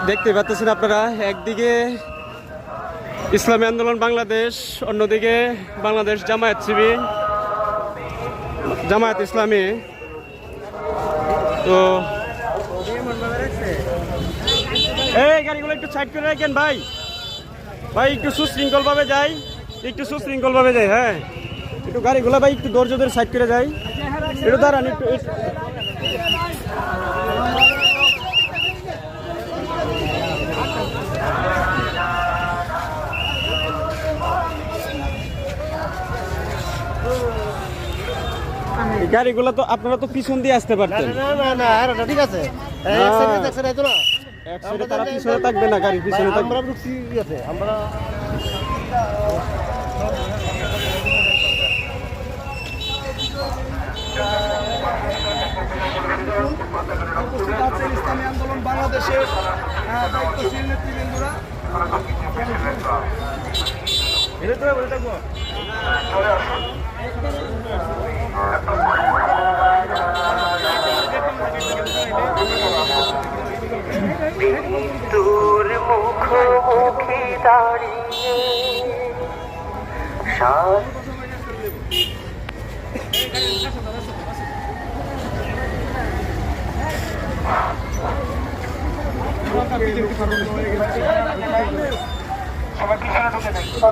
দেখতে পাচ্ছেন আপনারা, একদিকে ইসলামী আন্দোলন বাংলাদেশ, অন্যদিকে বাংলাদেশ জামায়াত ইসলামী। তো এই গাড়িগুলো একটু সাইড করে রাখেন ভাই, একটু সুশৃঙ্খল ভাবে যাই, হ্যাঁ একটু গাড়িগুলো ভাই একটু ধৈর্য ধরে সাইড করে যাই, একটু দাঁড়ান একটু। গাড়িগুলো তো আপনারা তো পিছন দিয়ে আসতে পারতেন। না ঠিক আছে, তারা পিছনে থাকবে না, গাড়ির পিছনে থাকবে। আমরা ইসলামী আন্দোলন বাংলাদেশের দায়িত্বশীল নেতৃবৃন্দরা মৃত্যুর মুখোমুখি দাঁড়িয়ে সবাই পিছনে ঢুকে